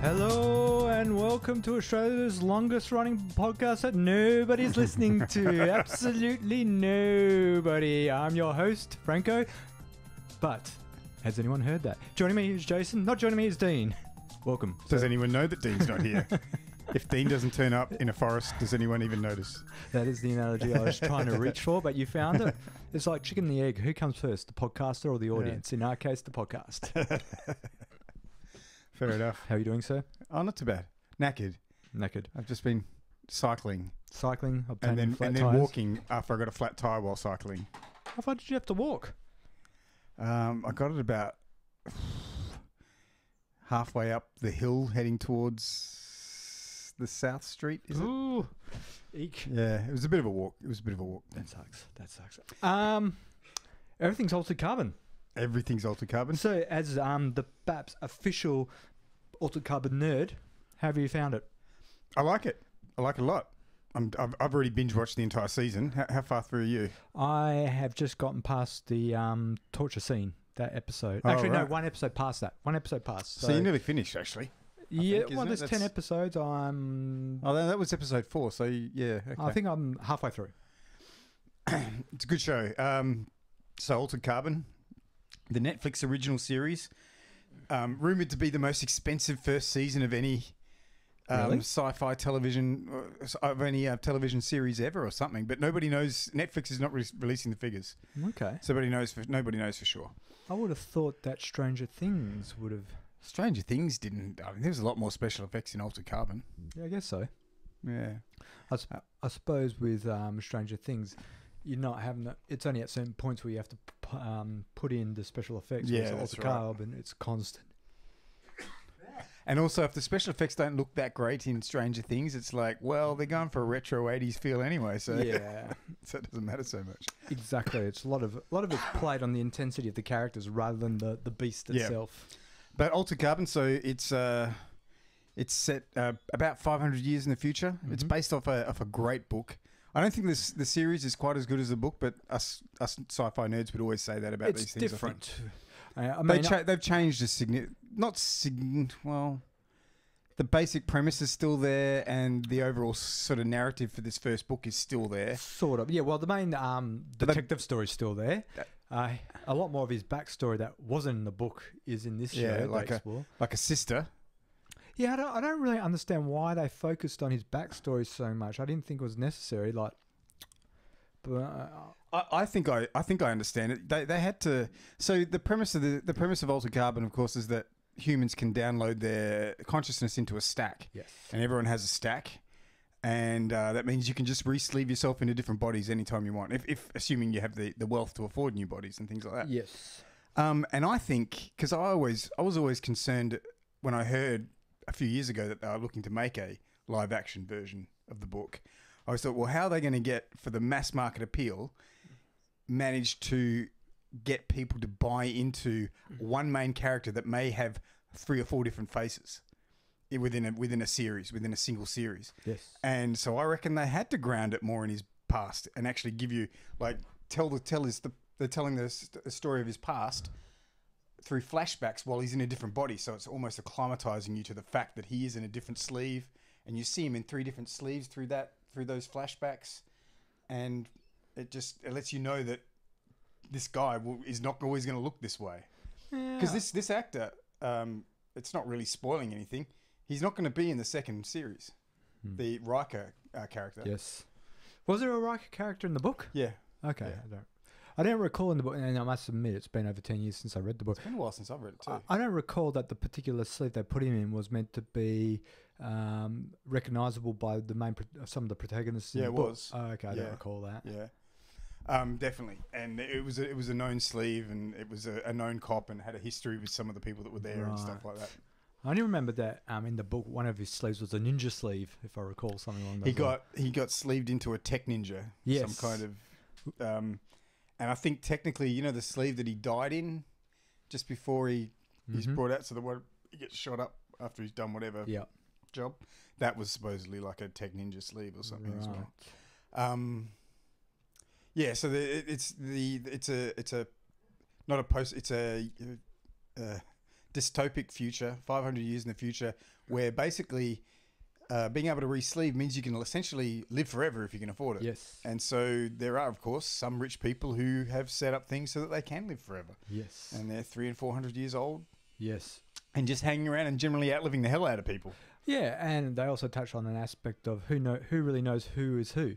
Hello and welcome to Australia's longest running podcast that nobody's listening to. Absolutely nobody. I'm your host, Franco. But has anyone heard that? Joining me is Jason. Not joining me is Dean. Welcome. Does anyone know that Dean's not here? If Dean doesn't turn up in a forest, does anyone even notice? That is the analogy I was trying to reach for, but you found it. It's like chicken and the egg. Who comes first, the podcaster or the audience? Yeah. In our case, the podcast. Fair enough. How are you doing, sir? Oh, not too bad. Knackered. I've just been cycling. Obtaining flat and then tires. Walking after I got a flat tire while cycling. How far did you have to walk? I got it about halfway up the hill heading towards the South Street, is Ooh. Eek. Yeah, it was a bit of a walk. That sucks. Everything's altered carbon. Everything's altered carbon. So, as the BAP's official altered carbon nerd, how have you found it? I like it. I like it a lot. I've already binge watched the entire season. How far through are you? I have just gotten past the torture scene, that episode. Oh, Actually, right. No, one episode past that. So you're nearly finished, actually. Yeah, think, there's 10 episodes. Oh, that was episode 4. So yeah, okay. I think I'm halfway through. It's a good show. So Altered Carbon, the Netflix original series, rumored to be the most expensive first season of any Really? sci-fi television of any television series ever or something. But nobody knows. Netflix is not releasing the figures. Okay. So nobody knows for sure. I would have thought that Stranger Things would have... Stranger Things didn't. I mean, there's a lot more special effects in Altered Carbon. Yeah, I guess so. Yeah. I suppose with Stranger Things, you're not having that. It's only at certain points where you have to put in the special effects. Yeah, Whereas that's Altered right. Carbon, it's constant. And also, if the special effects don't look that great in Stranger Things, it's like, well, they're going for a retro 80s feel anyway, so Yeah, so it doesn't matter so much. exactly. It's a lot of it's played on the intensity of the characters rather than the beast Yeah. itself. But Altered Carbon, so it's set about 500 years in the future. Mm-hmm. It's based off a great book. I don't think the series is quite as good as the book, but us sci-fi nerds would always say that about these things. It's different. I They've mean, changed well, the basic premise is still there, and the overall sort of narrative for this first book is still there. sort of. Yeah, well, the main detective story's still there. A lot more of his backstory that wasn't in the book is in this show. Yeah, explore. like a sister. Yeah, I don't really understand why they focused on his backstory so much. I didn't think it was necessary. But I think I understand it. They had to. So the premise of Altered Carbon, of course, is that humans can download their consciousness into a stack. Yes. And everyone has a stack, and that means you can just re-sleeve yourself into different bodies anytime you want, if assuming you have the wealth to afford new bodies and things like that. Yes. And I think, because I was always concerned when I heard a few years ago that they were looking to make a live action version of the book. I always thought, well, how are they going to get, for the mass market appeal, manage to get people to buy into one main character that may have 3 or 4 different faces within a series, within a single series. Yes. And so I reckon they had to ground it more in his past and actually give you, like, they're telling the story of his past through flashbacks while he's in a different body. So it's almost acclimatizing you to the fact that he is in a different sleeve, and you see him in 3 different sleeves through those flashbacks, and it lets you know that this guy is not always going to look this way. Because this actor, it's not really spoiling anything. He's not going to be in the second series, the Riker character. Yes. Was there a Riker character in the book? Yeah. Okay. Yeah. I don't recall in the book, and I must admit it's been over 10 years since I read the book. It's been a while since I've read it too. I don't recall that the particular sleeve they put him in was meant to be recognisable by some of the protagonists. Yeah, in the it book. was. Oh, okay, I don't recall that. Yeah, definitely. And it was a known sleeve, and it was a known cop, and had a history with some of the people that were there and stuff like that. I only remember that in the book, one of his sleeves was a ninja sleeve, if I recall something along those lines. He got sleeved into a tech ninja. Yes. Some kind of. And I think technically, the sleeve that he died in, just before he's brought out, so that he gets shot up after he's done whatever job. That was supposedly like a tech ninja sleeve or something as well. Yeah, so it's a dystopic future, 500 years in the future, where basically being able to re-sleeve means you can essentially live forever if you can afford it. Yes. And so there are, of course, some rich people who have set up things so that they can live forever. Yes. And they're 300 and 400 years old. Yes. And just hanging around and generally outliving the hell out of people. Yeah, and they also touch on an aspect of who really knows who is who.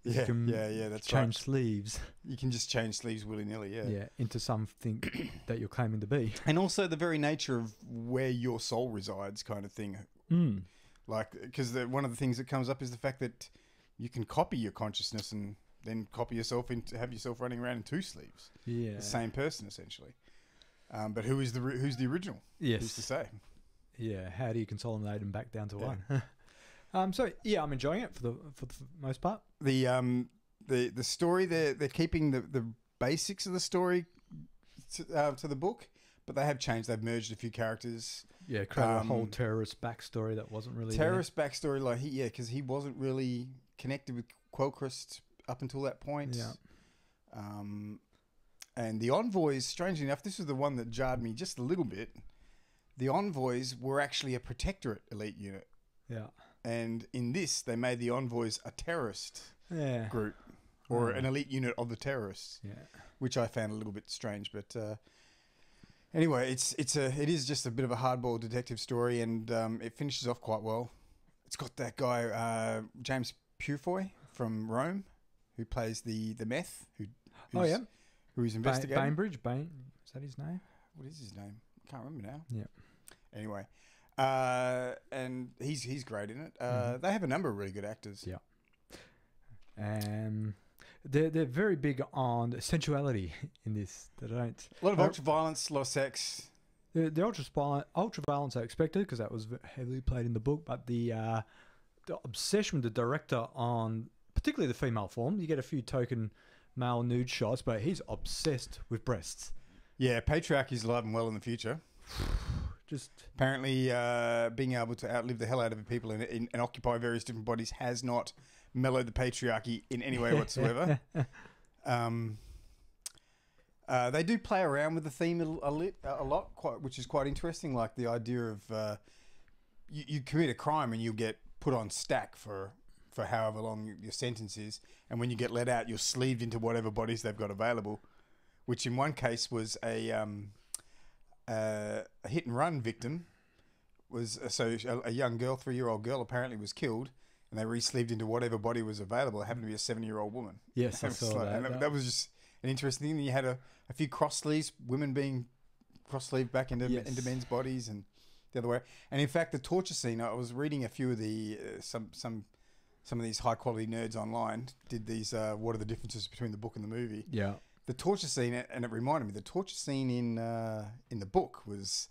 Yeah, You can that's change right. sleeves. You can just change sleeves willy-nilly, Yeah, into something that you're claiming to be. And also the very nature of where your soul resides kind of thing. Mm. Like, because one of the things that comes up is the fact that you can copy your consciousness and then copy yourself into have yourself running around in two sleeves. Yeah. The same person, essentially. But who's the original? Yes. Who's to say? Yeah. How do you consolidate them back down to one? So yeah, I'm enjoying it for the most part. The story they're keeping the basics of the story to the book, but they have changed. They've merged a few characters. Yeah, created a whole terrorist backstory that wasn't really backstory. Like because he wasn't really connected with Quellcrest up until that point. Yeah. And the envoys, strangely enough, this was the one that jarred me just a little bit. The envoys were actually a protectorate elite unit. Yeah. And in this, they made the envoys a terrorist group or an elite unit of the terrorists. Yeah. Which I found a little bit strange, but anyway, it is just a bit of a hardball detective story, and it finishes off quite well. It's got that guy James Purefoy from Rome, who plays the meth. Who's investigating? Bainbridge. Is that his name? What is his name? I can't remember now. Yeah. Anyway, and he's great in it. They have a number of really good actors. Yeah. They're very big on sensuality in this. They don't A lot of ultra violence, a lot of sex. The ultra violence I expected because that was heavily played in the book, but the obsession with the director on particularly the female form. You get a few token male nude shots, but he's obsessed with breasts. Yeah, patriarchy is alive and well in the future. Just apparently, being able to outlive the hell out of people and occupy various different bodies has not mellowed the patriarchy in any way whatsoever. They do play around with the theme a lot, which is quite interesting. Like the idea of you commit a crime and you get put on stack for however long your sentence is, and when you get let out, you're sleeved into whatever bodies they've got available. Which in one case was a hit and run victim. Was a young girl, 3-year-old girl, apparently was killed. And they re-sleeved into whatever body was available. It happened to be a 7-year-old woman. Yes, I saw that. And that was just an interesting thing. And you had a few cross sleeves, women being cross-sleeved back into men's bodies and the other way. And in fact, the torture scene, I was reading a few of the some of these high-quality nerds online did these, what are the differences between the book and the movie. Yeah. The torture scene, and it reminded me, the torture scene in the book was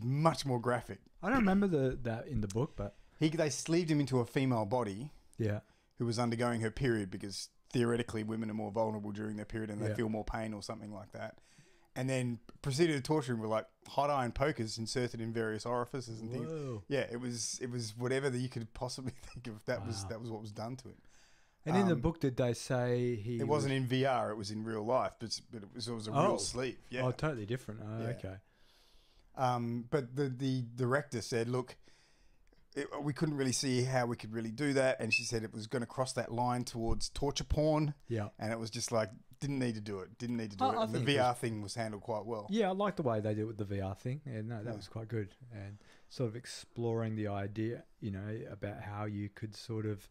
much more graphic. I don't remember that in the book, but... They sleeved him into a female body. Yeah. Who was undergoing her period because theoretically women are more vulnerable during their period and they feel more pain or something like that. And then proceeded to torture him with like hot iron pokers inserted in various orifices and things. Yeah, it was whatever that you could possibly think of. That was what was done to him. And in the book, did they say he? It wasn't in VR; it was in real life, but it was a real sleeve. Yeah. Oh, totally different. Oh, okay. But the director said, "Look, we couldn't really see how we could really do that," and she said it was going to cross that line towards torture porn. Yeah. And it was just like didn't need to do it. And the VR thing was handled quite well. Yeah, I like the way they did it with the VR thing. Yeah, no, that was quite good, and sort of exploring the idea, about how you could sort of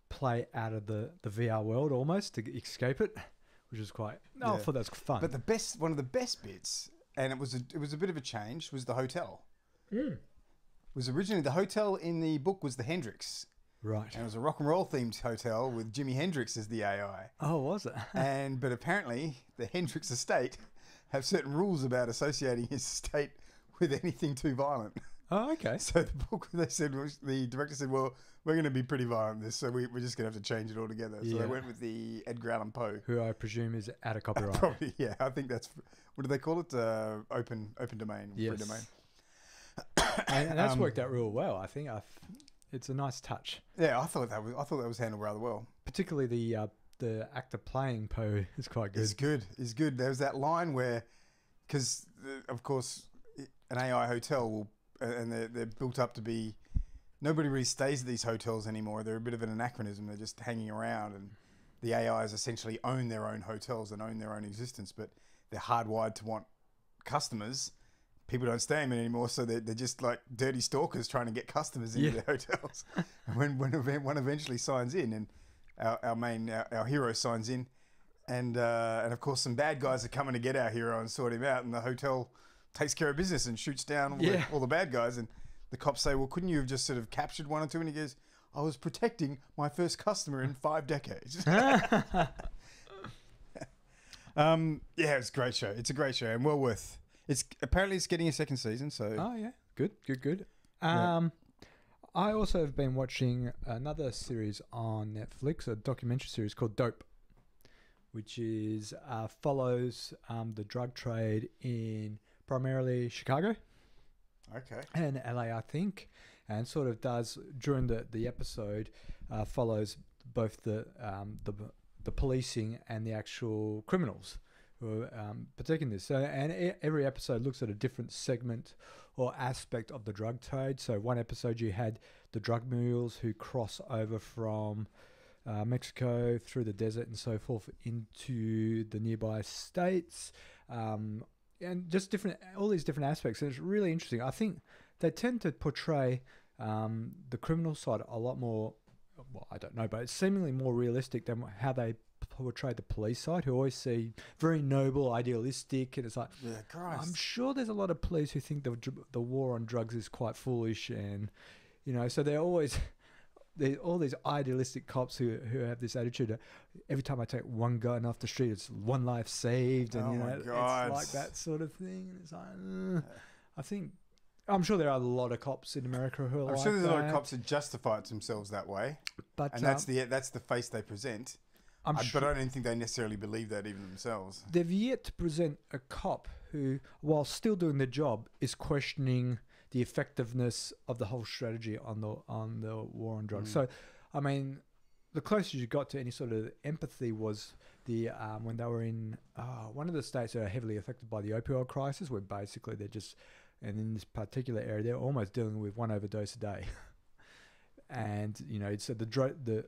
play out of the VR world almost to escape it, which is quite. I thought that was fun. But one of the best bits, and it was a bit of a change, was the hotel. Was originally the hotel in the book was the Hendrix. Right. And it was a rock and roll themed hotel with Jimi Hendrix as the AI. Oh, was it? But apparently the Hendrix estate have certain rules about associating his estate with anything too violent. Oh, okay. So the book, the director said, well, we're going to be pretty violent in this, so we're just going to have to change it altogether. So they went with the Edgar Allan Poe. Who I presume is out of copyright. Probably, yeah. I think that's, what do they call it? Open domain, yes. Free domain. And that's worked out real well. I think it's a nice touch. Yeah, I thought that was handled rather well. Particularly the actor playing Poe is quite good. It's good. There's that line where because of course an AI hotel will, and they're built up to be. Nobody really stays at these hotels anymore. They're a bit of an anachronism. They're just hanging around, and the AIs essentially own their own hotels and own their own existence. But they're hardwired to want customers. People don't stay in them anymore, so they're just like dirty stalkers trying to get customers into their hotels. And when one eventually signs in, and our hero signs in, and of course some bad guys are coming to get our hero and sort him out, and the hotel takes care of business and shoots down all the bad guys. And the cops say, well, couldn't you have just sort of captured one or two? And he goes, I was protecting my first customer in 5 decades. It's a great show. It's a great show and well worth. Apparently it's getting a second season. So good. I also have been watching another series on Netflix, a documentary series called Dope, which is follows the drug trade in primarily Chicago. Okay. And LA, I think, and sort of does during the episode follows both the policing and the actual criminals who are partaking in this. So, and every episode looks at a different segment or aspect of the drug trade. So, one episode you had the drug mules who cross over from Mexico through the desert and so forth into the nearby states. And just all these different aspects. And it's really interesting. I think they tend to portray the criminal side a lot more, well, I don't know, but it's seemingly more realistic than how they portray the police side, who always see very noble, idealistic, and it's like, I'm sure there's a lot of police who think the war on drugs is quite foolish, and, so they're always... all these idealistic cops who have this attitude that every time I take one gun off the street, it's one life saved, and it's like that sort of thing. And it's like, I'm sure there are a lot of cops in America who are I'm sure there's a lot of cops who justify it themselves that way, and that's the face they present. But I don't think they necessarily believe that even themselves. They've yet to present a cop who, while still doing their job, is questioning the effectiveness of the whole strategy on the war on drugs. So, I mean, the closest you got to any sort of empathy was the when they were in one of the states that are heavily affected by the opioid crisis, where basically they're just, and in this particular area, they're almost dealing with one overdose a day. And, so the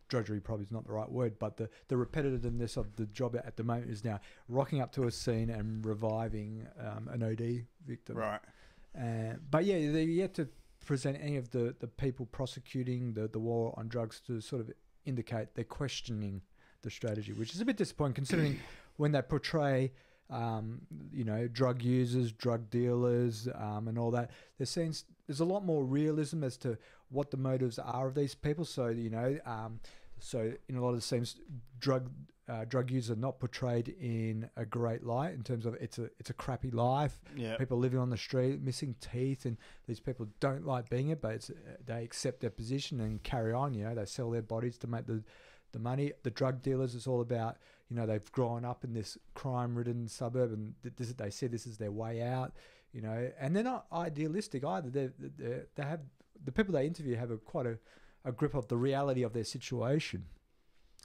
drudgery probably is not the right word, but the repetitiveness of the job at the moment is now rocking up to a scene and reviving an OD victim. Right. But yeah, they're yet to present any of the people prosecuting the war on drugs to sort of indicate they're questioning the strategy, which is a bit disappointing considering when they portray, drug users, drug dealers, and all that. There's a lot more realism as to what the motives are of these people. So, so in a lot of the scenes, drug users are not portrayed in a great light in terms of it's a crappy life. Yeah. People living on the street, missing teeth, and these people don't like being it, but they accept their position and carry on. They sell their bodies to make the money. The drug dealers, it's all about, they've grown up in this crime-ridden suburb, and they see this as their way out. And they're not idealistic either. They have the people they interview have quite a grip of the reality of their situation.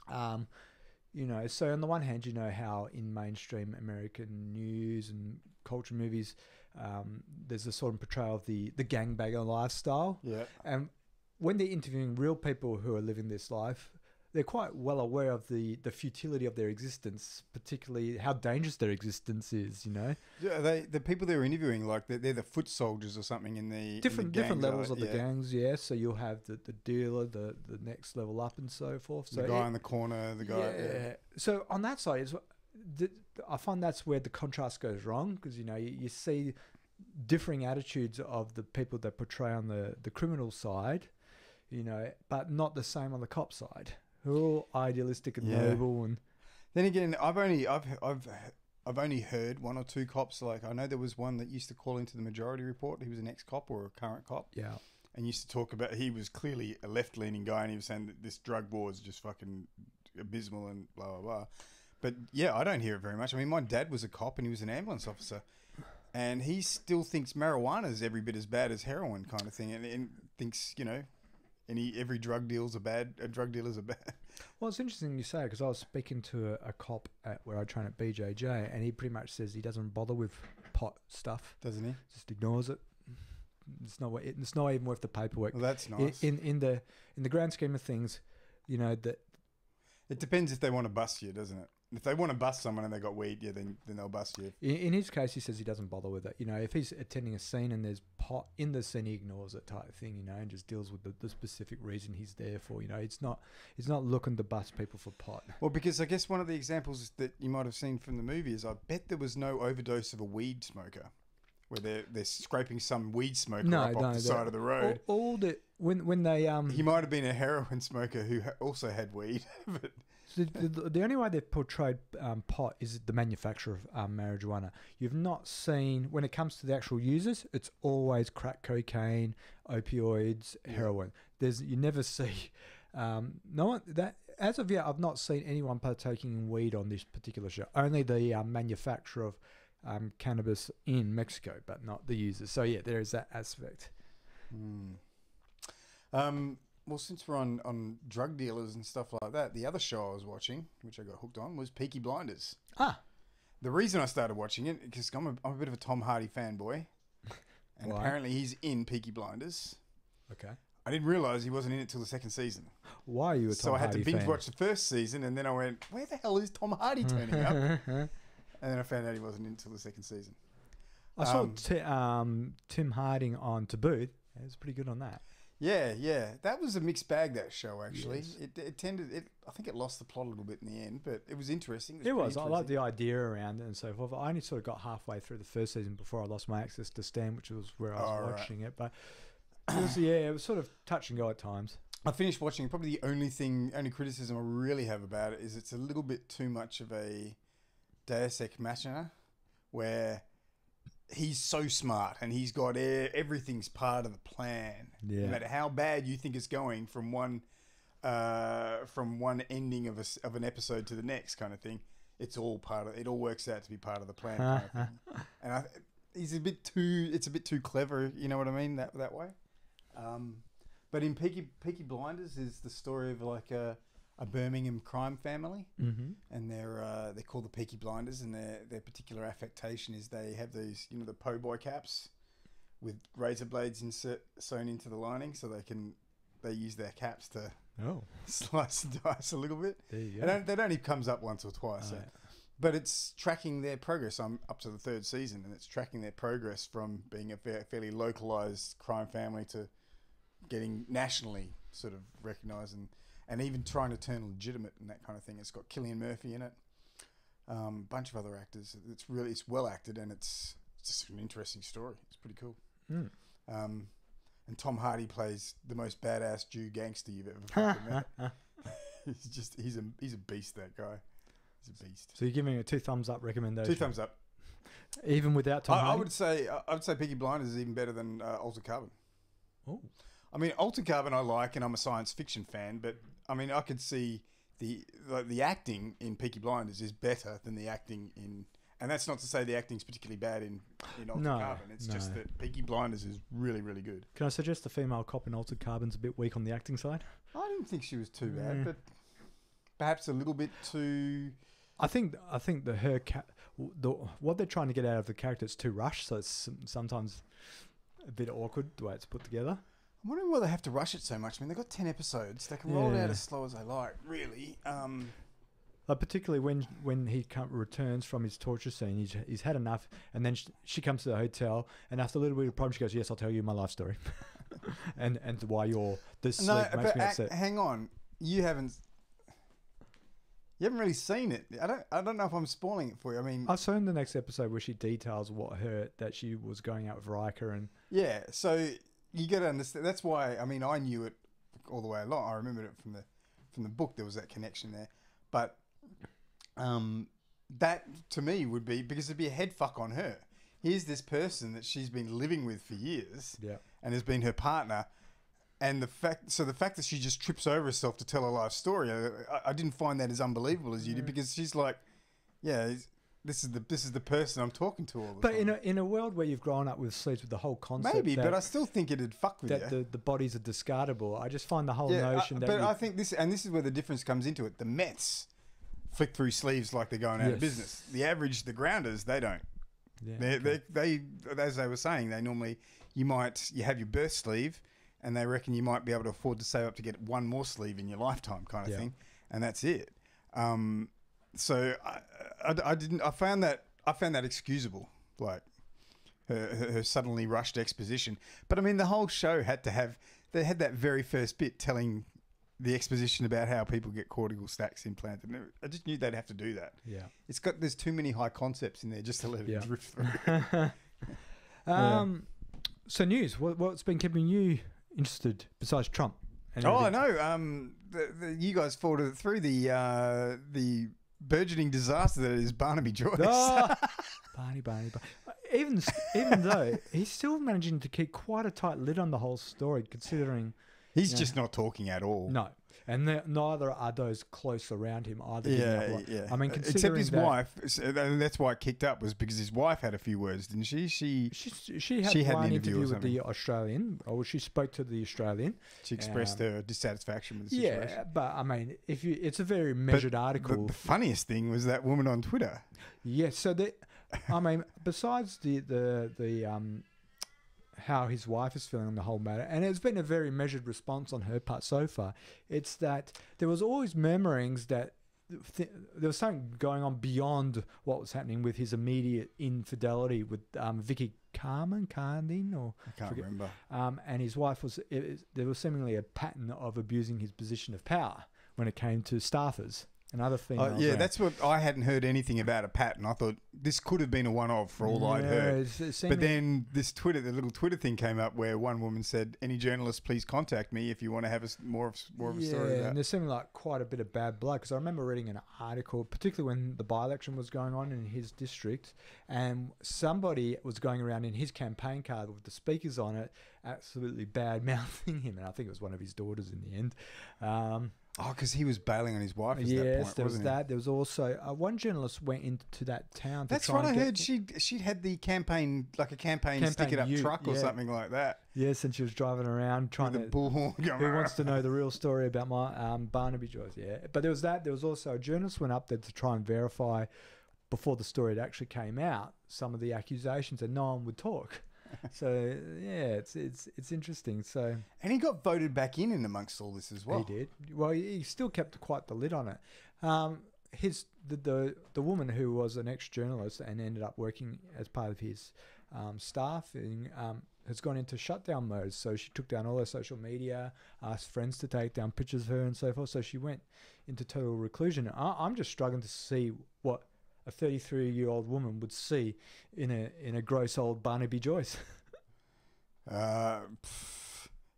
So on the one hand, how in mainstream American news and culture movies, there's a sort of portrayal of the gangbanger lifestyle. Yeah. And when they're interviewing real people who are living this life, they're quite well aware of the futility of their existence, particularly how dangerous their existence is, Yeah, the people they're interviewing, like they're the foot soldiers or something in the different levels of the gangs, yeah. So you'll have the dealer, the next level up, and so forth. So the guy in the corner, the guy. Yeah. So on that side, I find that's where the contrast goes wrong, because you see differing attitudes of the people that portray on the criminal side, but not the same on the cop side. Who are all idealistic and noble, and then again, I've only heard one or two cops. Like I know there was one that used to call into the Majority Report. He was an ex-cop or a current cop. Yeah, and used to talk about he was clearly a left-leaning guy, and he was saying that this drug war is just fucking abysmal and blah blah blah. But yeah, I don't hear it very much. I mean, my dad was a cop and he was an ambulance officer, and he still thinks marijuana is every bit as bad as heroin, kind of thing, and thinks every drug dealer's a bad. Well, it's interesting you say, because I was speaking to a cop at where I train at BJJ, and he pretty much says he doesn't bother with pot stuff. Doesn't he? Just ignores it. It's not even worth the paperwork. Well, that's nice. In the grand scheme of things, you know that. It depends if they want to bust you, doesn't it? If they want to bust someone and they got weed, yeah, then they'll bust you. In his case, he says he doesn't bother with it. You know, if he's attending a scene and there's pot in the scene, he ignores it type of thing. You know, and just deals with the specific reason he's there for. You know, he's not looking to bust people for pot. Well, because I guess one of the examples that you might have seen from the movie is I bet there was no overdose of a weed smoker, where they're scraping some weed smoker off the side of the road. When they he might have been a heroin smoker who also had weed, but. The only way they've portrayed pot is the manufacture of marijuana. You've not seen, when it comes to the actual users, it's always crack cocaine, opioids, heroin. You never see no one that as of yet. I've not seen anyone partaking in weed on this particular show. Only the manufacture of cannabis in Mexico, but not the users. So yeah, there is that aspect. Well, since we're on drug dealers and stuff like that, the other show I was watching, which I got hooked on, was Peaky Blinders. The reason I started watching it, because I'm a bit of a Tom Hardy fanboy, and apparently he's in Peaky Blinders. Okay. I didn't realise he wasn't in it till the second season. Why are you a Tom Hardy fan? So I had to binge watch the first season, and then I went, where the hell is Tom Hardy turning up? And then I found out he wasn't in until the second season. I saw Tim Harding on Taboo. It was pretty good on that. Yeah. That was a mixed bag, that show, actually. Yes. I think it lost the plot a little bit in the end, but it was interesting. It was. I liked the idea around it and so forth. I only sort of got halfway through the first season before I lost my access to Stan, which was where I was watching it. But it was sort of touch and go at times. I finished watching it. Probably the only criticism I really have about it is it's a little bit too much of a Deus Ex Machina, where he's so smart and he's got everything's part of the plan. Yeah. No matter how bad you think it's going from one ending of an episode to the next kind of thing, it's all part of it. All works out to be part of the plan kind of thing. And it's a bit too clever. You know what I mean? That way. But in Peaky Blinders is the story of like a Birmingham crime family, and they're called the Peaky Blinders, and their particular affectation is they have these, the po' boy caps with razor blades sewn into the lining, so they use their caps to slice and dice a little bit. There you go. And that only comes up once or twice, but it's tracking their progress. I'm up to the third season, and it's tracking their progress from being a fairly localized crime family to getting nationally sort of recognised and even trying to turn legitimate and that kind of thing. It's got Cillian Murphy in it, bunch of other actors. It's well acted, and it's just an interesting story. It's pretty cool. And Tom Hardy plays the most badass Jew gangster you've ever fucking met. He's a beast. That guy, he's a beast. So you're giving it a 2 thumbs up recommendation? 2 thumbs up, even without Tom Hardy. I would say Peaky Blinders is even better than Altered Carbon. Oh. I mean, Altered Carbon I like, and I'm a science fiction fan, but I mean, I could see the acting in Peaky Blinders is better than the acting in, and that's not to say the acting's particularly bad in Altered Carbon. It's just that Peaky Blinders is really, really good. Can I suggest the female cop in Altered Carbon's a bit weak on the acting side? I didn't think she was too bad, but perhaps a little bit too. I think what they're trying to get out of the character is too rushed, so it's sometimes a bit awkward the way it's put together. I'm wondering why they have to rush it so much. I mean, they've got 10 episodes. They can roll it out as slow as they like, really. Particularly when he returns from his torture scene, he's had enough, and then she comes to the hotel, and after a little bit of problem, she goes, "Yes, I'll tell you my life story," and why you're this sleep makes me upset. Hang on, you haven't really seen it. I don't know if I'm spoiling it for you. I mean, I've seen the next episode where she details that she was going out with Riker and so. You got to understand. That's why. I mean, I knew it all the way along. I remembered it from the book. There was that connection there, but that to me would be because it'd be a head fuck on her. Here's this person that she's been living with for years, and has been her partner, and the fact that she just trips over herself to tell her life story, I didn't find that as unbelievable as you did, because she's like, this is the person I'm talking to all the But time. in a world where you've grown up with sleeves with the whole concept, Maybe, that, but I still think it'd fuck with that you. the bodies are discardable. I just find the whole Yeah, notion that but you, I think this is where the difference comes into it. The Mets flick through sleeves like they're going out of Yes. business. The grounders, they don't. yeah, They as they were saying, they normally you have your birth sleeve, and they reckon you might be able to afford to save up to get one more sleeve in your lifetime, kind of Yeah. thing, and that's it. So I found that excusable, like her suddenly rushed exposition. But I mean, the whole show had that very first bit telling the exposition about how people get cortical stacks implanted. And I just knew they'd have to do that. yeah. There's too many high concepts in there just to let it Yeah. drift through. So news. What's been keeping you interested besides Trump? And Oh, I everything? know. You guys fought it through the burgeoning disaster that is Barnaby Joyce. Oh, Barney. Even though he's still managing to keep quite a tight lid on the whole story, considering He's just not talking at all. no, and neither are those close around him either. giving up Yeah, like- yeah. I mean, Except considering his that wife, and that's why it kicked up, was because his wife had a few words, didn't she? She She had an one interview or interview with the Australian, or she spoke to the Australian. expressed her dissatisfaction with the situation. Yeah, but I mean, it's a very measured article. The funniest thing was that woman on Twitter. Yeah, so I mean, besides the how his wife is feeling on the whole matter, and it's been a very measured response on her part so far. It's that there was always murmurings that there was something going on beyond what was happening with his immediate infidelity with Vicky Cardin, or I can't forget- remember. and his wife there was seemingly a pattern of abusing his position of power when it came to staffers and other females. Yeah, around. that's what I hadn't heard anything about a pattern. I thought this could have been a one-off for all I'd heard. But then the little Twitter thing came up where one woman said, "Any journalist, please contact me if you want to have more of a story." Yeah, About. and there's seeming like quite a bit of bad blood, because I remember reading an article, particularly when the by-election was going on in his district, and somebody was going around in his campaign card with the speakers on it, absolutely bad-mouthing him, and I think it was one of his daughters in the end. Oh, because he was bailing on his wife. At that Yes, point, there was wasn't that. There was also one journalist went into that town. That's to try what I and heard. She'd had the campaign stick it up ute, truck or yeah. something like that. Yes, and she was driving around trying With a to. bullhorn going. Who wants to know the real story about my Barnaby Joyce? Yeah, but there was that. There was also a journalist went up there to try and verify before the story had actually came out some of the accusations, and no one would talk. So yeah, it's interesting. So And he got voted back in amongst all this as well. he did. Well, he still kept quite the lid on it. The woman who was an ex-journalist and ended up working as part of his staffing has gone into shutdown mode. So she took down all her social media, asked friends to take down pictures of her and so forth. So she went into total reclusion. I'm just struggling to see what a 33-year-old woman would see in a gross old Barnaby Joyce.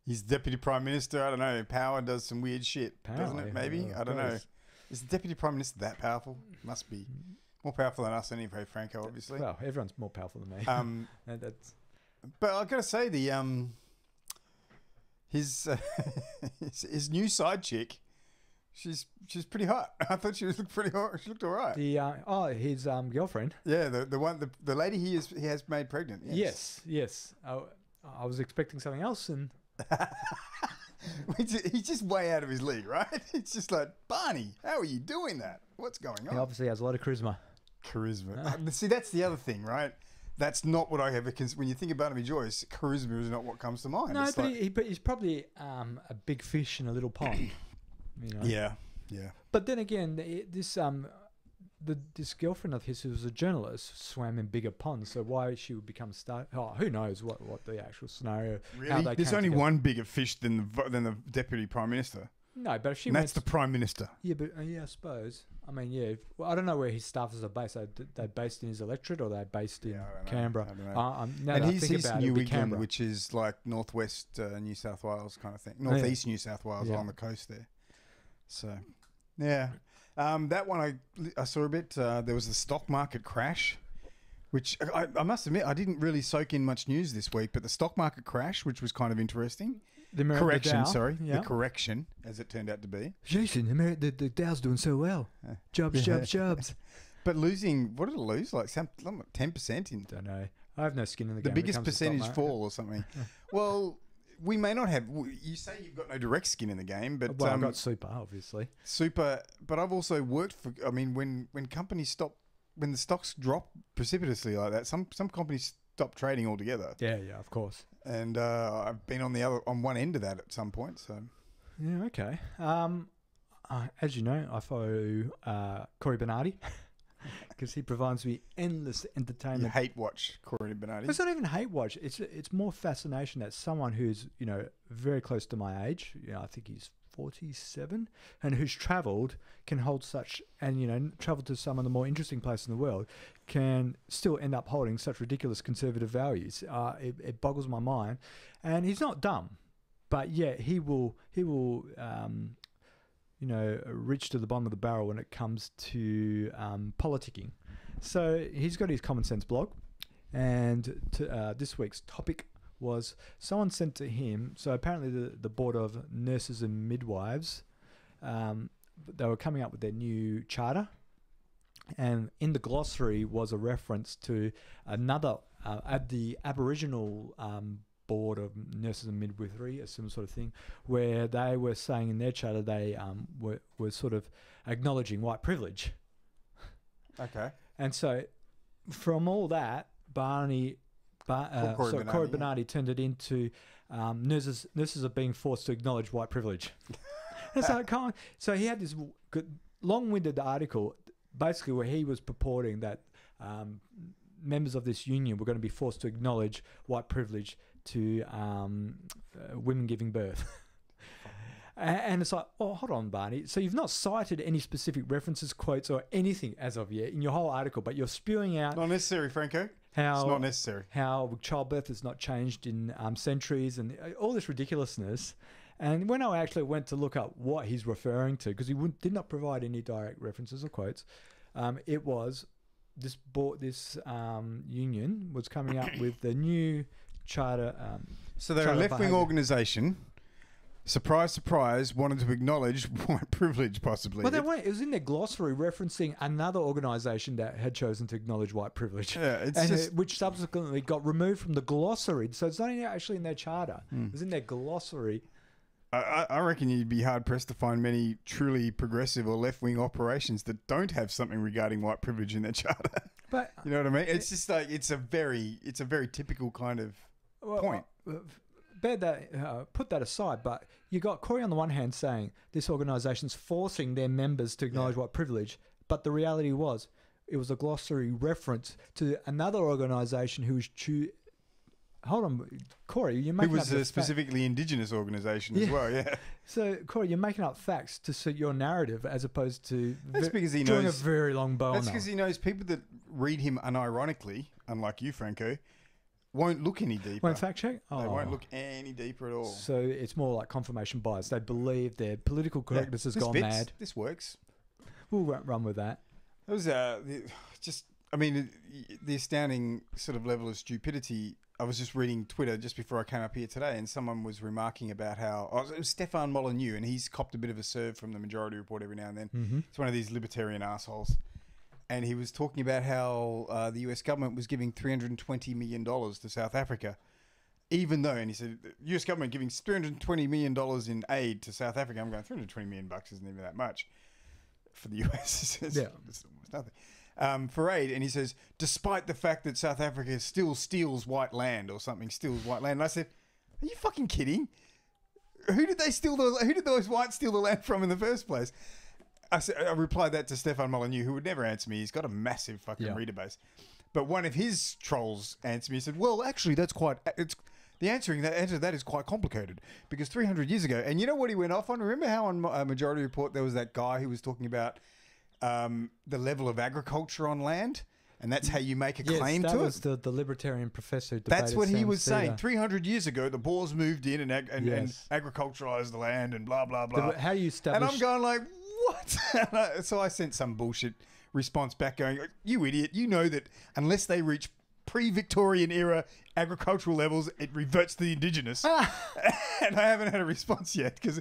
He's deputy prime minister. I don't know. Power does some weird shit, doesn't it? Maybe I don't know. Is the deputy prime minister that powerful? Must be more powerful than us anyway, Franco. Obviously. Well, everyone's more powerful than me. That's But I gotta say his new side chick, she's pretty hot. I thought she looked pretty hot. She looked all right. his girlfriend. Yeah, the lady he has made pregnant. Yes. I was expecting something else, and He's just way out of his league, right? It's just like, Barney, how are you doing that? What's going he on? obviously has a lot of charisma. Charisma. See, that's the other thing, right? That's not what I ever. When you think of Barnaby Joyce, charisma is not what comes to mind. No, It's but, like, but he's probably a big fish in a little pond. You know? yeah. But then again, this girlfriend of his, who was a journalist, swam in bigger ponds. So why she would become a star? Oh, who knows what the actual scenario? How Really? they There's came only together. one bigger fish than the deputy prime minister. No, but if she And went, that's the prime minister. yeah, but yeah, I suppose. I mean, yeah. Well, I don't know where his staffers are based. Are they based in his electorate, or are they based in Yeah, I don't know. Canberra? I don't know. Now And that I he's think about it, New it'll be England, Canberra. which is like northwest New South Wales kind of thing. Northeast New South Wales, Yeah. along the coast there. So, yeah. That one I saw a bit. There was the stock market crash, which I must admit I didn't really soak in much news this week. But the stock market crash, which was kind of interesting. The Correction, Dow, sorry. yeah. The correction, as it turned out to be. Jason, the Dow's doing so well. Jobs. But losing, what did it lose? Like 10% in Don't know. I have no skin in the the game. when it biggest comes to stock percentage market. fall or something. Well, we may not have. You say you've got no direct skin in the game, but Well, I've got super, obviously. super. But I've also worked for. I mean, when companies stop, when the stocks drop precipitously like that, some companies stop trading altogether. Yeah, of course. And I've been on one end of that at some point. So Yeah, okay. As you know, I follow Corey Bernardi because he provides me endless you entertainment. hate watch Corey Bernardi. It's not even hate watch. It's more fascination that someone who's very close to my age. I think he's 47 and who's travelled can hold such and travelled to some of the more interesting places in the world can still end up holding such ridiculous conservative values. It boggles my mind, and he's not dumb, but yeah, he will reach to the bottom of the barrel when it comes to politicking. So he's got his Common Sense blog, and this week's topic was someone sent to him. So apparently the board of nurses and midwives, they were coming up with their new charter, and in the glossary was a reference to another at the Aboriginal board of nurses and midwifery, a similar sort of thing, where they were saying in their charter they were sort of acknowledging white privilege. Okay. And so from all that, Corey Bernardi turned it into nurses are being forced to acknowledge white privilege. So he had this long-winded article basically where he was purporting that members of this union were going to be forced to acknowledge white privilege to women giving birth. And it's like, oh, hold on, Barney. So you've not cited any specific references, quotes, or anything as of yet in your whole article, but you're spewing out... Not necessary, Franco. It's not necessary. How childbirth has not changed in centuries and all this ridiculousness. And when I actually went to look up what he's referring to, because he did not provide any direct references or quotes, it was this union was coming up with the new charter. So they're a left-wing organisation. Surprise, surprise, wanted to acknowledge white privilege, possibly. Well, they weren't. It was in their glossary referencing another organisation that had chosen to acknowledge white privilege. Yeah, which subsequently got removed from the glossary. So it's not actually in their charter. It was in their glossary. I reckon you'd be hard-pressed to find many truly progressive or left-wing operations that don't have something regarding white privilege in their charter. But you know what I mean? It's just like it's a very typical kind of point. Put that aside, but you got Corey on the one hand saying this organisation's forcing their members to acknowledge white privilege, but the reality was it was a glossary reference to another organisation who was Hold on, Corey, you're making Who was up a specifically Indigenous organisation as well, yeah. So, Corey, you're making up facts to suit your narrative as opposed to That's because he drawing knows a very long bow. That's because he knows people that read him unironically, unlike you, Franco, won't look any deeper. Won't fact check? They won't look any deeper at all. So it's more like confirmation bias. They believe their political correctness has gone mad. This works. We'll run with that. It was the astounding sort of level of stupidity. I was just reading Twitter just before I came up here today, and someone was remarking about how it was Stefan Molyneux, and he's copped a bit of a serve from the Majority Report every now and then. Mm-hmm. It's one of these libertarian assholes. And he was talking about how the US government was giving $320 million to South Africa, even though, and he said, the US government giving $320 million in aid to South Africa. I'm going, $320 million isn't even that much for the US. It's almost nothing. For aid, and he says, despite the fact that South Africa still steals white land or something, steals white land. And I said, are you fucking kidding? Who did those whites steal the land from in the first place? I replied that to Stefan Molyneux, who would never answer me. He's got a massive fucking reader base. But one of his trolls answered me. He said, well, actually, the answer to that is quite complicated, because 300 years ago, and you know what he went off on? Remember how on Majority Report there was that guy who was talking about the level of agriculture on land, and that's how you make a claim to it? Yes, that was the libertarian professor. That's what he was saying. 300 years ago, the Boers moved in and agriculturalized the land and blah, blah, blah. How do you establish... And I'm going like, what? So I sent some bullshit response back going, you idiot, you know that unless they reach pre-Victorian era agricultural levels, it reverts to the indigenous. And I haven't had a response yet because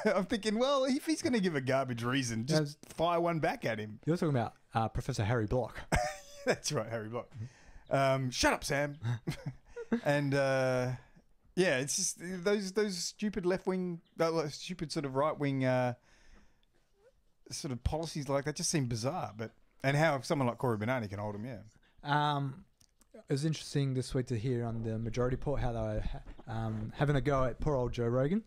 I'm thinking, well, if he's going to give a garbage reason, just fire one back at him. You're talking about Professor Harry Block. That's right, Harry Block. Shut up, Sam. And yeah, it's just those stupid left-wing, stupid sort of right-wing sort of policies like that just seem bizarre. And how someone like Corey Bernardi can hold him, yeah. It was interesting this week to hear on the Majority Report how they were having a go at poor old Joe Rogan.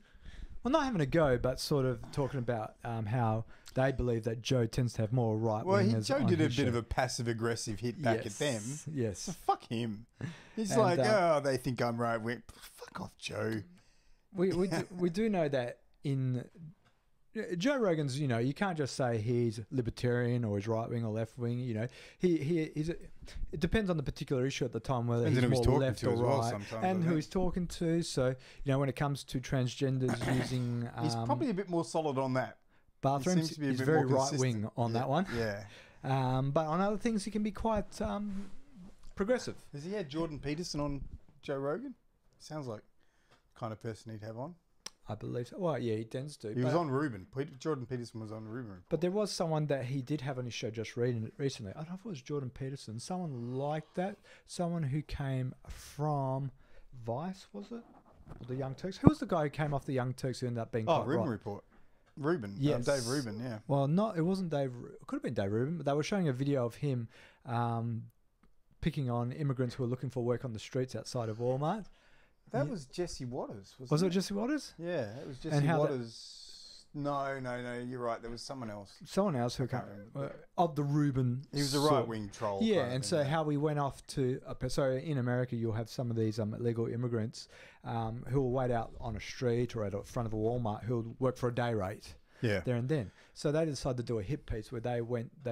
Well, not having a go, but sort of talking about how they believe that Joe tends to have more right wingers. Well, Joe did a bit of a passive-aggressive hit back at them. Yes. So fuck him. He's like, oh, they think I'm right wing. Fuck off, Joe. We do know that in Joe Rogan's, you know, you can't just say he's libertarian or he's right wing or left wing. You know, he's it depends on the particular issue at the time, whether he's more left or right, and who he's talking to. So, you know, when it comes to transgenders using, he's probably a bit more solid on that. Bathrooms, he's very right wing on that one. Yeah. But on other things, he can be quite progressive. Has he had Jordan Peterson on Joe Rogan? Sounds like the kind of person he'd have on. I believe so. Well, yeah, he tends to. He was on Ruben. Jordan Peterson was on Ruben. But there was someone that he did have on his show just recently. I don't know if it was Jordan Peterson. Someone like that. Someone who came from Vice, was it? Or the Young Turks? Who was the guy who came off the Young Turks who ended up being quite Ruben right? Report. Ruben. Yes. Dave Ruben, yeah. Well, it wasn't Dave. It could have been Dave Ruben, but they were showing a video of him picking on immigrants who were looking for work on the streets outside of Walmart. That was Jesse Waters, wasn't it? Was it Jesse Waters? Yeah, it was Jesse Waters. No, you're right. There was someone else. Someone else who can't remember. Of the Ruben. He was a right-wing troll. Yeah, and so how we went off to... So in America, you'll have some of these illegal immigrants who will wait out on a street or at the front of a Walmart who will work for a day rate. Yeah. There and then. So they decided to do a hit piece where they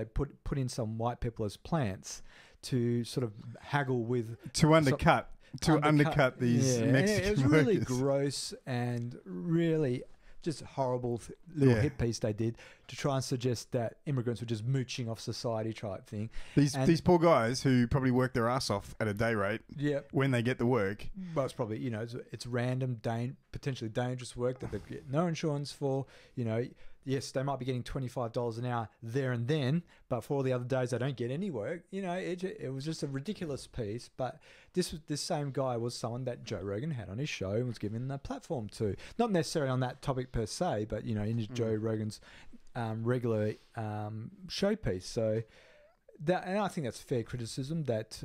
put in some white people as plants to sort of haggle with... To undercut. Undercut these Mexican it was really gross and really just horrible little hit piece they did to try and suggest that immigrants were just mooching off society type thing. These poor guys who probably work their ass off at a day rate when they get the work. Well, it's probably, you know, it's random, potentially dangerous work that they get no insurance for, you know. Yes, they might be getting $25 an hour there and then, but for all the other days they don't get any work. You know, it was just a ridiculous piece. But this same guy was someone that Joe Rogan had on his show and was given a platform to. Not necessarily on that topic per se, but, you know, in Joe Rogan's regular showpiece. So, and I think that's fair criticism that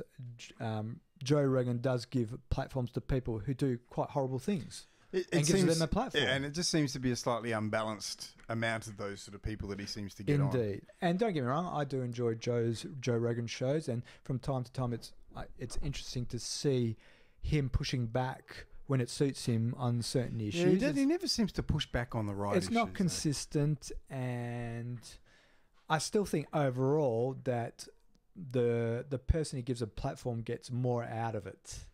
Joe Rogan does give platforms to people who do quite horrible things. It gives them a platform. Yeah, and it just seems to be a slightly unbalanced amount of those sort of people that he seems to get on. Indeed. And don't get me wrong, I do enjoy Joe Rogan shows, and from time to time it's interesting to see him pushing back when it suits him on certain issues. Yeah, he never seems to push back on the right issues. It's not consistent, and I still think overall that the person he gives a platform gets more out of it.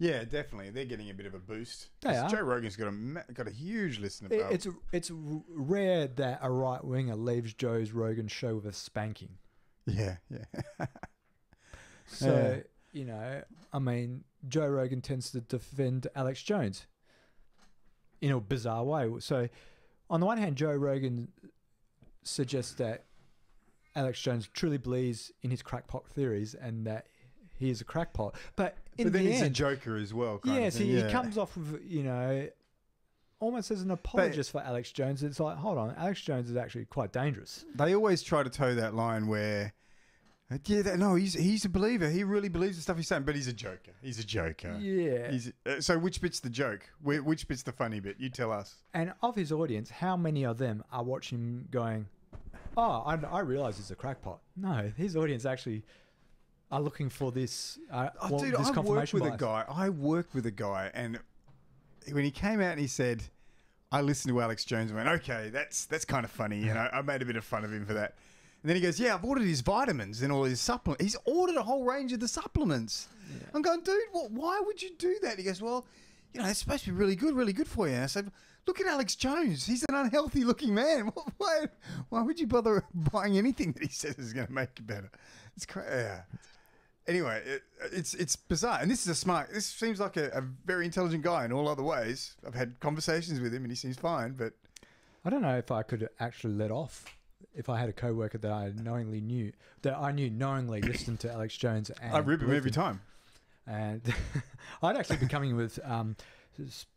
Yeah, definitely. They're getting a bit of a boost. Joe Rogan's got a huge listener power. It's rare that a right winger leaves Joe Rogan's show with a spanking. Yeah. So, you know, I mean, Joe Rogan tends to defend Alex Jones in a bizarre way. So, on the one hand, Joe Rogan suggests that Alex Jones truly believes in his crackpot theories and that he is a crackpot. But then he's a joker as well. He comes off with, you know, almost as an apologist for Alex Jones. It's like, hold on, Alex Jones is actually quite dangerous. They always try to toe that line where, he's a believer. He really believes the stuff he's saying, but he's a joker. He's a joker. Yeah. So which bit's the joke? Which bit's the funny bit? You tell us. And of his audience, how many of them are watching him going, oh, I realise he's a crackpot? No, his audience actually are looking for this. Dude, I worked with a guy, and when he came out and he said, "I listened to Alex Jones," and went, "Okay, that's kind of funny," and I made a bit of fun of him for that. And then he goes, "Yeah, I've ordered his vitamins and all his supplements. He's ordered a whole range of the supplements." Yeah. I'm going, "Dude, why would you do that?" He goes, "Well, you know, it's supposed to be really good for you." And I said, "Look at Alex Jones. He's an unhealthy-looking man. Why would you bother buying anything that he says is going to make you better?" It's crazy. Yeah. Anyway, it's bizarre, and this is a smart. This seems like a very intelligent guy in all other ways. I've had conversations with him, and he seems fine. But I don't know if I could actually let off if I had a coworker that I knowingly listened to Alex Jones. And I rib him every time. And I'd actually be coming with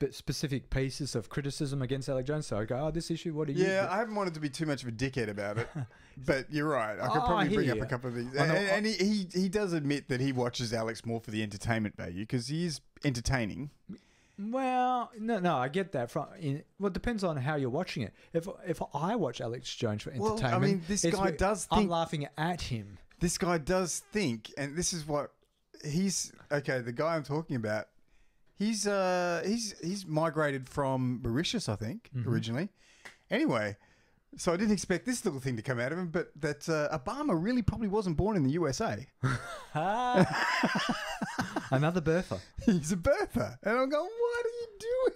specific pieces of criticism against Alex Jones. So I go, oh, this issue, what do you... Yeah, I haven't wanted to be too much of a dickhead about it. But you're right. I could probably bring up a couple of these. And he does admit that he watches Alex more for the entertainment value because he is entertaining. Well, no, I get that. It depends on how you're watching it. If I watch Alex Jones for entertainment... Well, I mean, this guy does think... I'm laughing at him. This guy does think, and this is what... He's... Okay, the guy I'm talking about, he's migrated from Mauritius, I think, originally. Anyway... So I didn't expect this little thing to come out of him, but that Obama really probably wasn't born in the USA. Another birther. He's a birther. And I'm going, what are you doing?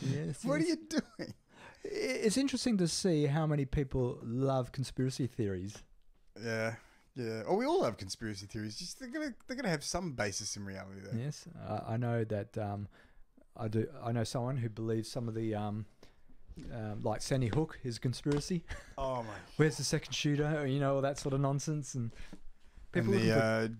Yes, what are you doing? It's interesting to see how many people love conspiracy theories. Yeah. Oh, we all have conspiracy theories. Just they're gonna have some basis in reality, though. Yes, I know that. I know someone who believes some of the... like Sandy Hook is a conspiracy. Oh my! Where's the second shooter? All that sort of nonsense. And people. And the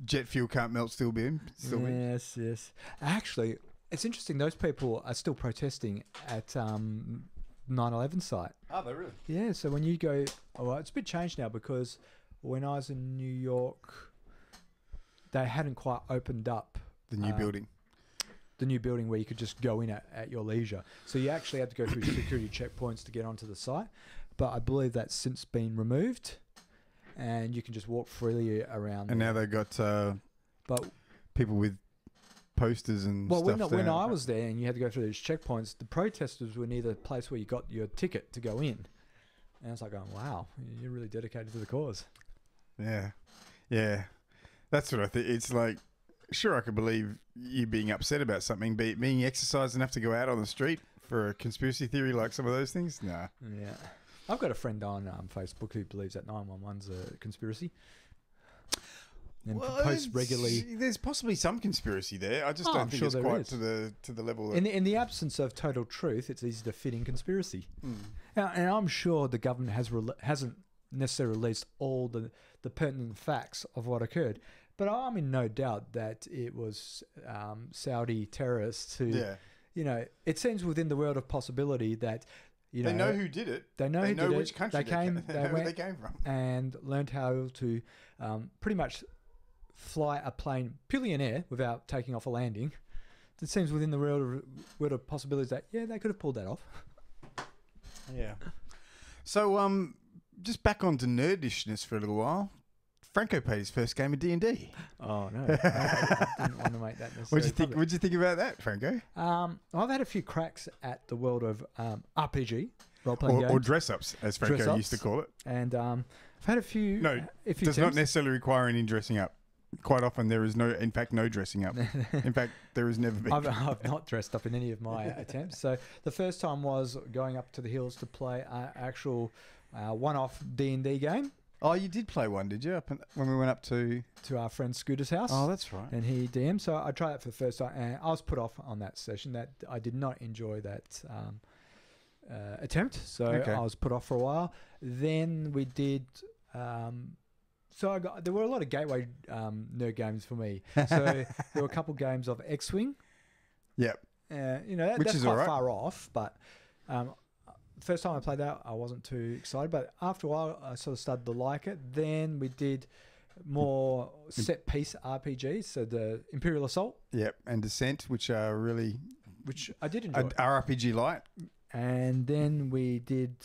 jet fuel can't melt steel beam. Yes. Actually, it's interesting. Those people are still protesting at 9/11 site. Are they really? Yeah. So when you go, it's a bit changed now because when I was in New York, they hadn't quite opened up the new building. The new building where you could just go in at your leisure. So you actually had to go through security checkpoints to get onto the site. But I believe that's since been removed and you can just walk freely around. And now they've got people with posters and stuff. Well, when I was there and you had to go through these checkpoints, the protesters were near the place where you got your ticket to go in. And I was like going, wow, you're really dedicated to the cause. Yeah. That's what I think. It's like, sure, I could believe you being upset about something, but being exercised enough to go out on the street for a conspiracy theory like some of those things? Nah. Yeah. I've got a friend on Facebook who believes that 911's a conspiracy. And posts regularly. There's possibly some conspiracy there. I just don't think it's quite to the level that... In the absence of total truth, it's easy to fit in conspiracy. Now, and I'm sure the government hasn't necessarily released all the pertinent facts of what occurred. But I'm in no doubt that it was Saudi terrorists who, it seems within the world of possibility that, they know who did it. They know which country they came from. And learned how to pretty much fly a plane purely in air without taking off a landing. It seems within the world of possibilities that, they could have pulled that off. Yeah. So, just back onto nerdishness for a little while. Franco played his first game of D&D. Oh, no. I didn't want to make that necessary. What'd you think about that, Franco? I've had a few cracks at the world of RPG, role-playing games. Or dress-ups, as Franco used to call it. And I've had a few... No, it does not necessarily require any dressing up. Quite often there is no dressing up. In fact, there has never been. I've not dressed up in any of my attempts. So the first time was going up to the hills to play an actual one-off D&D game. Oh, you did play one, did you? When we went up to our friend Scooter's house. Oh, that's right. And he DM'd. So I tried it for the first time, and I was put off on that session. That I did not enjoy that attempt. So I was put off for a while. Then we did. There were a lot of gateway nerd games for me. So there were a couple games of X-Wing. Yep. Which is quite far off, but. First time I played that, I wasn't too excited, but after a while, I sort of started to like it. Then we did more set-piece RPGs, so the Imperial Assault. Yep, and Descent, which I did enjoy. RPG light. And then we did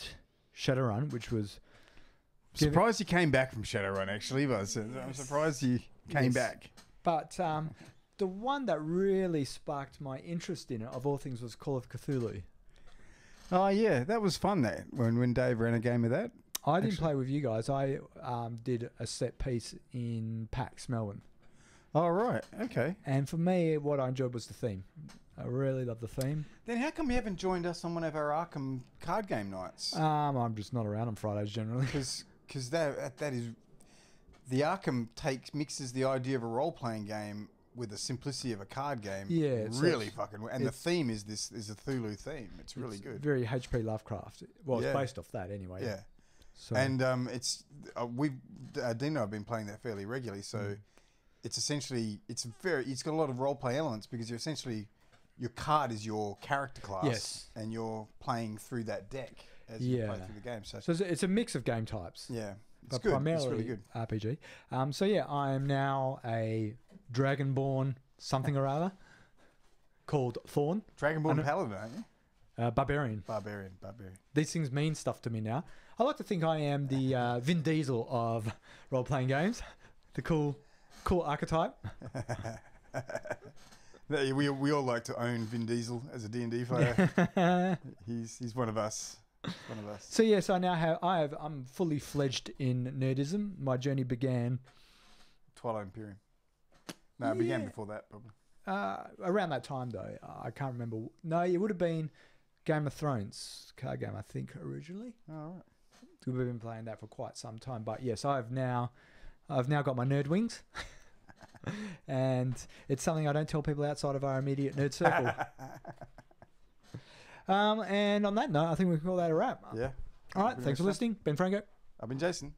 Shadowrun, which was... Surprised you came back from Shadowrun, actually, but I'm surprised you came back. But the one that really sparked my interest in it, of all things, was Call of Cthulhu. Oh, yeah. That was fun, when Dave ran a game of that. I didn't play with you guys. I did a set piece in PAX Melbourne. Oh, right. Okay. And for me, what I enjoyed was the theme. I really love the theme. Then how come you haven't joined us on one of our Arkham card game nights? I'm just not around on Fridays generally. Because that is... the Arkham mixes the idea of a role playing game with the simplicity of a card game. Yeah, it's really fucking. And the theme is a Cthulhu theme. It's really good. Very H.P. Lovecraft. Well, it's Yeah. based off that anyway. Yeah. So And it's Dean and I've been playing that fairly regularly. So it's essentially it's got a lot of role play elements because you're essentially your card is your character class. Yes. And you're playing through that deck as you play through the game. So it's a mix of game types. yeah. It's But good. primarily It's really good. RPG. So yeah, I am now a Dragonborn something or other called Thorn, Dragonborn Paladin, aren't you? Barbarian. Barbarian. These things mean stuff to me now. I like to think I am the Vin Diesel of role-playing games. The cool archetype. We all like to own Vin Diesel as a D&D player. He's one of us. One of us. So yes, I'm fully fledged in nerdism. My journey began Twilight Imperium. No, it began before that, probably. around that time though. I can't remember. No, it would have been Game of Thrones card game, I think, originally. Oh, all right. We've been playing that for quite some time. But yes, I've now got my nerd wings. And it's something I don't tell people outside of our immediate nerd circle. And on that note, I think we can call that a wrap. Yeah. All right. Thanks for listening. Ben Franco. I've been Jason.